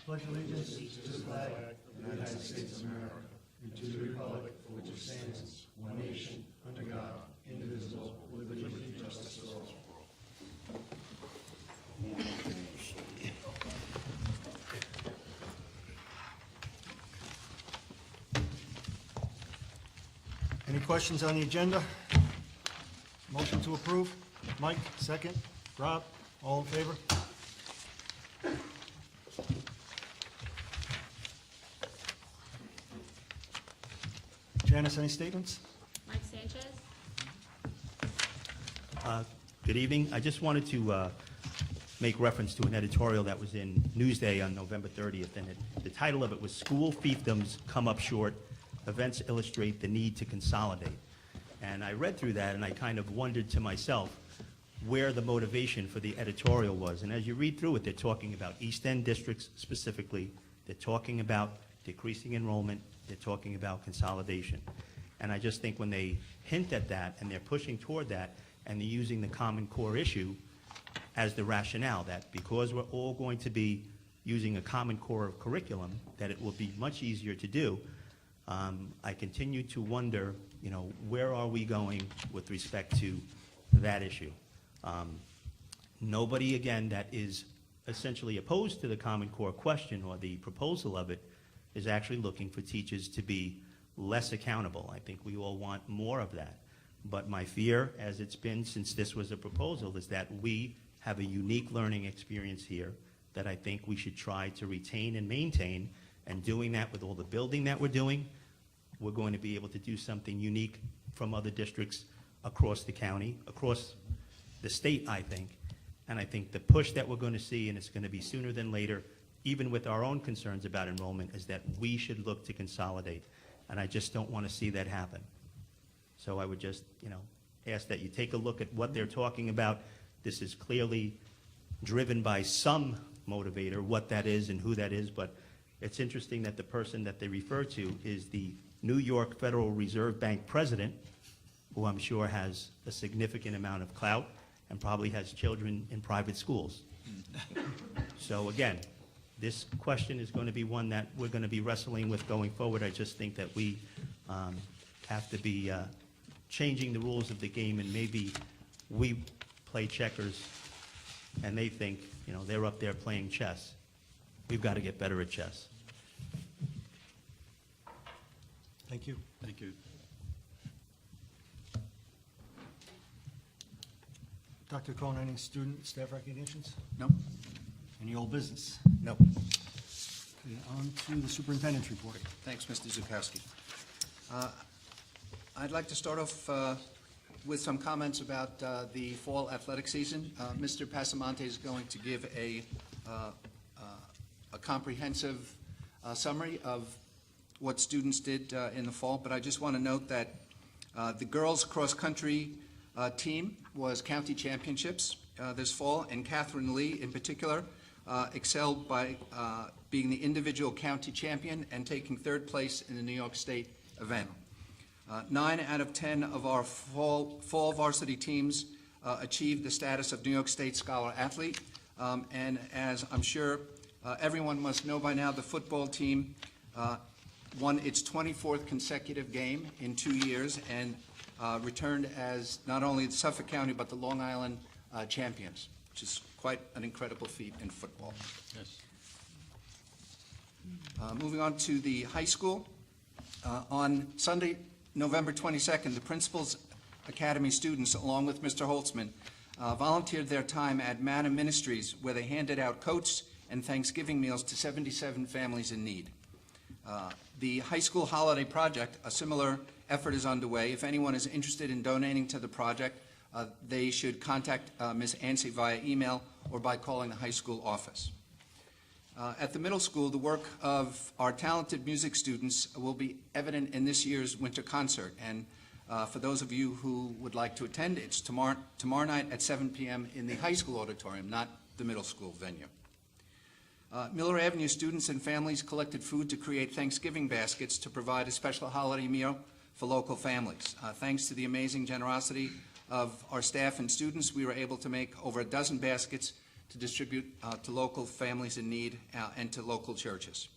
pledge allegiance to the flag of the United States of America and to the republic for which it stands, one nation, under God, indivisible, with liberty and justice for all. Any questions on the agenda? Motion to approve? Mike, second. Rob, all in favor? Janice, any statements? Mike Sanchez? Good evening. I just wanted to make reference to an editorial that was in Newsday on November 30th, and the title of it was "School Fiefdoms Come Up Short. Events Illustrate the Need to Consolidate." And I read through that, and I kind of wondered to myself where the motivation for the editorial was. And as you read through it, they're talking about East End districts specifically. They're talking about decreasing enrollment. They're talking about consolidation. And I just think when they hint at that and they're pushing toward that and they're using the Common Core issue as the rationale, that because we're all going to be using a Common Core curriculum, that it will be much easier to do, I continue to wonder, where are we going with respect to that issue? Nobody, again, that is essentially opposed to the Common Core question or the proposal of it is actually looking for teachers to be less accountable. I think we all want more of that. But my fear, as it's been since this was a proposal, is that we have a unique learning experience here that I think we should try to retain and maintain. And doing that with all the building that we're doing, we're going to be able to do something unique from other districts across the county, across the state, I think. And I think the push that we're going to see, and it's going to be sooner than later, even with our own concerns about enrollment, is that we should look to consolidate. And I just don't want to see that happen. So I would just, ask that you take a look at what they're talking about. This is clearly driven by some motivator, what that is and who that is, but it's interesting that the person that they refer to is the New York Federal Reserve Bank president, who I'm sure has a significant amount of clout and probably has children in private schools. So again, this question is going to be one that we're going to be wrestling with going forward. I just think that we have to be changing the rules of the game, and maybe we play checkers and they think, they're up there playing chess. We've got to get better at chess. Thank you. Thank you. Dr. Cohn, any student staff recognitions? No? Any old business? No. Okay, on to the superintendent's report. Thanks, Mr. Zukowski. I'd like to start off with some comments about the fall athletic season. Mr. Passamonte is going to give a comprehensive summary of what students did in the fall, but I just want to note that the girls cross-country team was county championships this fall, and Catherine Lee in particular excelled by being the individual county champion and taking third place in the New York State event. 9 out of 10 of our fall varsity teams achieved the status of New York State Scholar Athlete, and as I'm sure everyone must know by now, the football team won its 24th consecutive game in 2 years and returned as not only the Suffolk County but the Long Island champions, which is quite an incredible feat in football. Yes. Moving on to the high school. On Sunday, November 22nd, the Principals Academy students, along with Mr. Holtzman, volunteered their time at Manna Ministries, where they handed out coats and Thanksgiving meals to 77 families in need. The High School Holiday Project, a similar effort is underway. If anyone is interested in donating to the project, they should contact Ms. Ansi via email or by calling the high school office. At the middle school, the work of our talented music students will be evident in this year's winter concert. And for those of you who would like to attend, it's tomorrow night at 7 p.m. in the high school auditorium, not the middle school venue. Miller Avenue students and families collected food to create Thanksgiving baskets to provide a special holiday meal for local families. Thanks to the amazing generosity of our staff and students, we were able to make over a dozen baskets to distribute to local families in need and to local churches.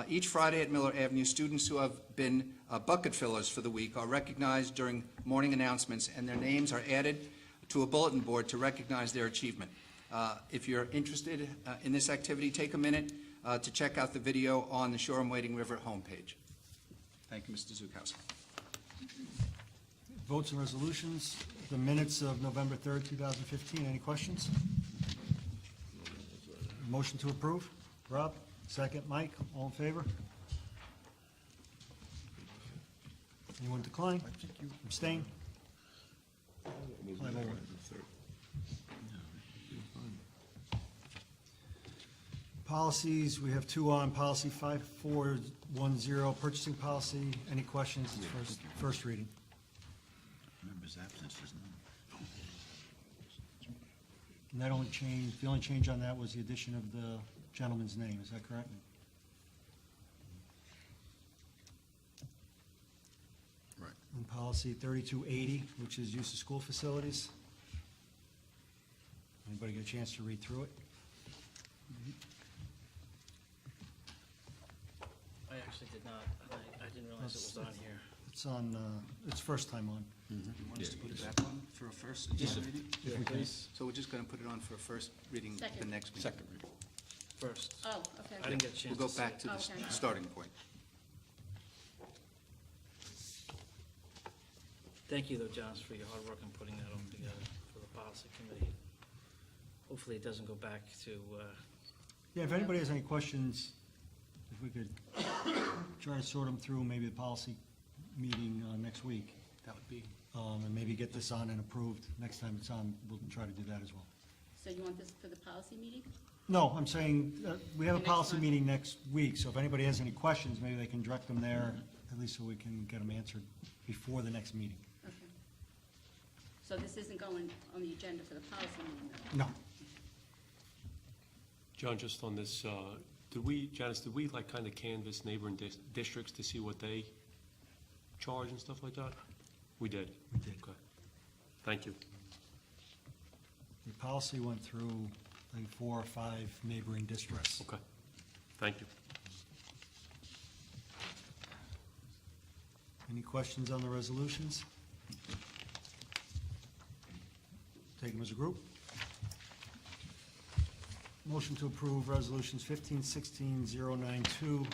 Each Friday at Miller Avenue, students who have been bucket fillers for the week are recognized during morning announcements, and their names are added to a bulletin board to recognize their achievement. If you're interested in this activity, take a minute to check out the video on the Shoreham-Wading River homepage. Thank you, Mr. Zukowski. Votes and resolutions, the minutes of November 3rd, 2015. Any questions? Motion to approve. Rob, second. Mike, all in favor? Anyone decline? Abstain? 501. Policies, we have two on. Policy 5410, purchasing policy. Any questions? It's first reading. Members' absence is none. And that only changed, the only change on that was the addition of the gentleman's name. Is that correct? Right. And policy 3280, which is use of school facilities. Anybody get a chance to read through it? I actually did not. I didn't realize it was on here. It's on, it's first time on. You want us to put it back on for a first reading? If we can. So we're just going to put it on for a first reading the Second. next meeting. Second reading. First. Oh, okay. I didn't get a chance We'll to go back see to it. the Okay. starting point. Thank you, though, John, for your hard work in putting that all together for the policy committee. Hopefully, it doesn't go back to, Yeah, if anybody has any questions, if we could try to sort them through, maybe the policy meeting next week. That would be, And maybe get this on and approved. Next time it's on, we'll try to do that as well. So you want this for the policy meeting? No, I'm saying, we have a The next policy one. meeting next week, so if anybody has any questions, maybe they can direct them there, at least so we can get them answered before the next meeting. Okay. So this isn't going on the agenda for the policy meeting, though? No. John, just on this, Janice, did we like kind of canvass neighboring districts to see what they charge and stuff like that? We did? We did. Okay. Thank you. The policy went through, I think, 4 or 5 neighboring districts. Okay. Thank you. Any questions on the resolutions? Take them as a group. Motion to approve resolutions 15-16-092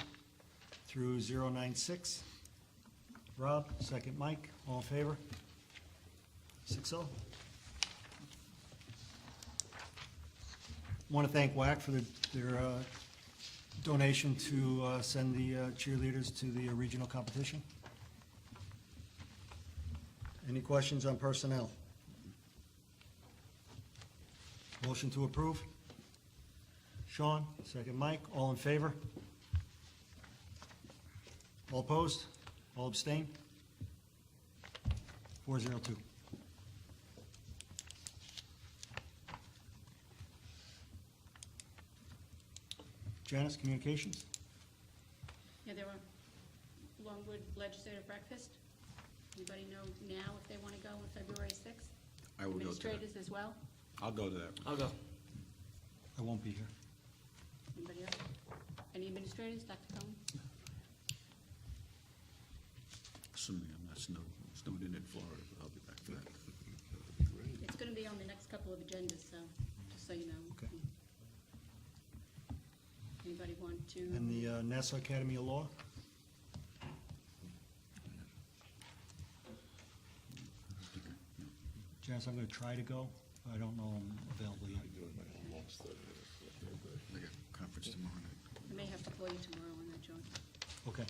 through 096. Rob, second. Mike, all in favor? 6-0. Want to thank WAC for their donation to send the cheerleaders to the regional competition. Any questions on personnel? Motion to approve? Sean, second. Mike, all in favor? All opposed? All abstain? 402. Janice, communications? Yeah, there were Longwood Legislative Breakfast. Anybody know now if they want to go on February 6th? I will go to that. Administrators as well? I'll go to that. I'll go. I won't be here. Anybody else? Any administrators, Dr. Cohen? Assuming I'm not snowed in Florida, but I'll be back for that. It's going to be on the next couple of agendas, so, just so you know. Okay. Anybody want to? And the Nassau Academy of Law? Janice, I'm going to try to go. I don't know I'm available yet. I got a conference tomorrow night. I may have to call you tomorrow on that, John. Okay.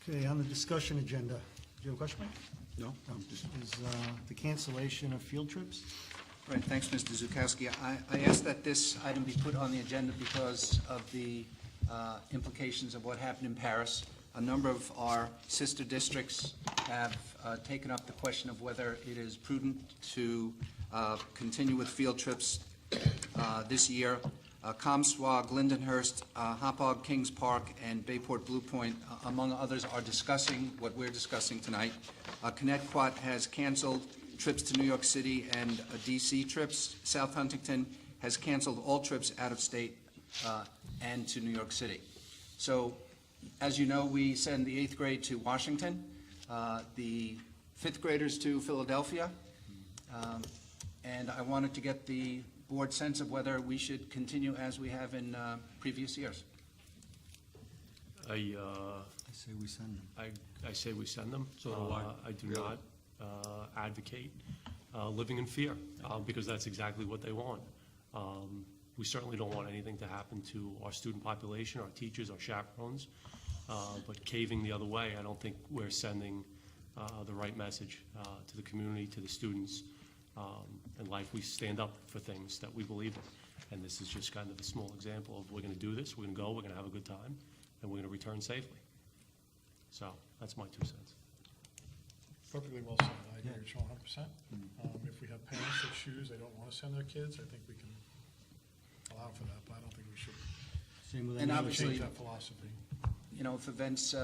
Okay, on the discussion agenda, do you have a question, Mike? No, No. I'm just, Is the cancellation of field trips? Right, thanks, Mr. Zukowski. I asked that this item be put on the agenda because of the implications of what happened in Paris. A number of our sister districts have taken up the question of whether it is prudent to continue with field trips this year. Comswag, Lindenhurst, Hopog, Kings Park, and Bayport Blue Point, among others, are discussing what we're discussing tonight. Connecticut has canceled trips to New York City and D.C. trips. South Huntington has canceled all trips out of state and to New York City. So, as you know, we send the 8th grade to Washington, the 5th graders to Philadelphia, and I wanted to get the board sense of whether we should continue as we have in previous years. I say we send them. I say we send them. So do I. I do not advocate living in fear, because that's exactly what they want. We certainly don't want anything to happen to our student population, our teachers, our chaperones, but caving the other way, I don't think we're sending the right message to the community, to the students. In life, we stand up for things that we believe in, and this is just kind of a small example of we're going to do this, we're going to go, we're going to have a good time, and we're going to return safely. So that's my 2 cents. Perfectly well said. I agree with Sean 100%. If we have parents that choose they don't want to send their kids, I think we can allow for that, but I don't think we should Same with And any obviously- change that philosophy. You know, if events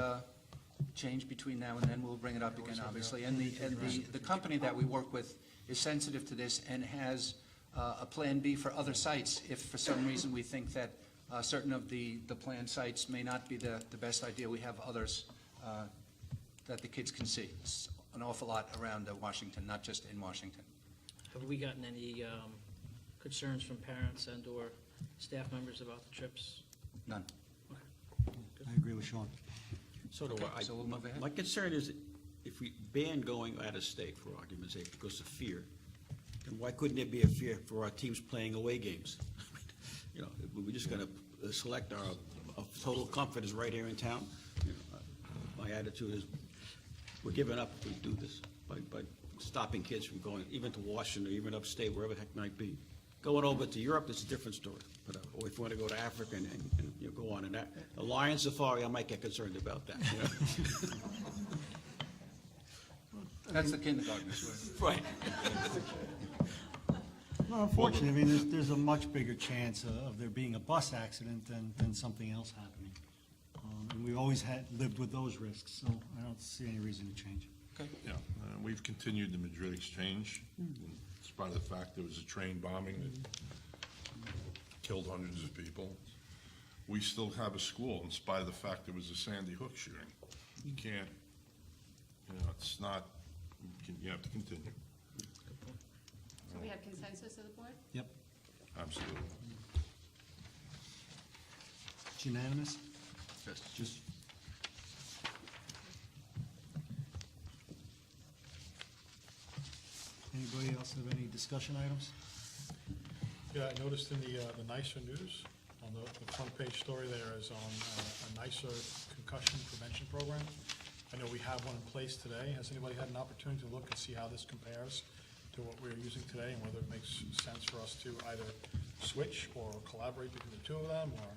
change between now and then, we'll bring it up again, obviously. And the company that we work with is sensitive to this and has a Plan B for other sites if for some reason we think that certain of the planned sites may not be the best idea. We have others that the kids can see. It's an awful lot around Washington, not just in Washington. Have we gotten any concerns from parents and/or staff members about the trips? None. I agree with Sean. So do Okay, I. so we'll move ahead. My concern is if we ban going out of state, for argument's sake, because of fear, then why couldn't there be a fear for our teams playing away games? You know, we're just gonna select our total comfort is right here in town. You know, my attitude is, we're giving up if we do this by stopping kids from going even to Washington or even upstate, wherever the heck might be. Going over to Europe, it's a different story. But or if we want to go to Africa and you know, go on and that, a lion safari, I might get concerned about that. You know? That's the kindergartners. Right. Well, unfortunately, I mean, there's a much bigger chance of there being a bus accident than something else happening. And we've always lived with those risks, so I don't see any reason to change. Okay. Yeah, we've continued the Madrid exchange, in spite of the fact there was a train bombing that killed hundreds of people. We still have a school in spite of the fact there was a Sandy Hook shooting. You can't, you know, it's not, you have to continue. So we have consensus of the board? Yep. Absolutely. It's unanimous? Just. Anybody else have any discussion items? Yeah, I noticed in the nicer news, on the front page story there is on a nicer concussion prevention program. I know we have one in place today. Has anybody had an opportunity to look and see how this compares to what we're using today and whether it makes sense for us to either switch or collaborate between the two of them, or?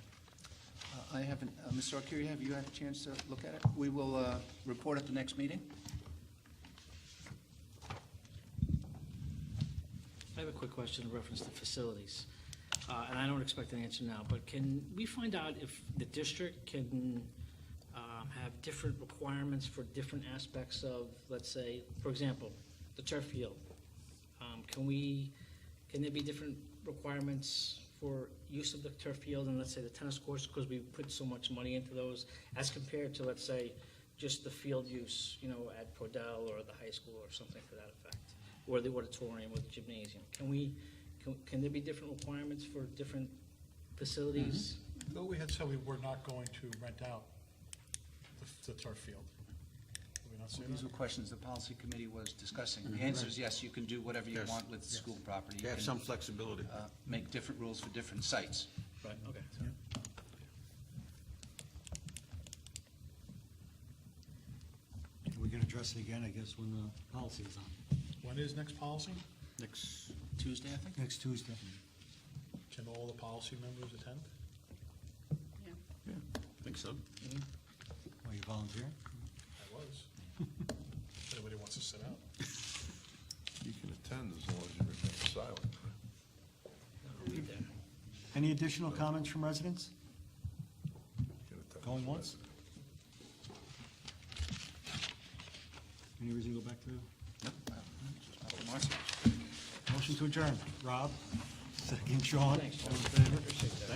I haven't, Mr. Arcuri, have you had a chance to look at it? We will report at the next meeting. I have a quick question in reference to facilities, and I don't expect an answer now, but can we find out if the district can have different requirements for different aspects of, let's say, for example, the turf field? Can there be different requirements for use of the turf field and, let's say, the tennis courts, because we put so much money into those, as compared to, let's say, just the field use, you know, at Prodell or the high school or something to that effect, or the auditorium or the gymnasium? Can there be different requirements for different facilities? Though we had said we were not going to rent out the turf field. Did we not say These that? were questions the policy committee was discussing. The answer is yes, you can do whatever you Yes. want with school property. You You have can some flexibility. make different rules for different sites. Right, okay. We can address it again, I guess, when the policy is on. When is next policy? Next, Tuesday, I think? Next Tuesday. Can all the policy members attend? Yeah. yeah, I think so. Are you volunteering? I was. If anybody wants to sit out. You can attend as long as you remain silent. I'll read there. Any additional comments from residents? Going once? Any reason to go back to? Motion to adjourn. Rob? Second, Sean? All in favor?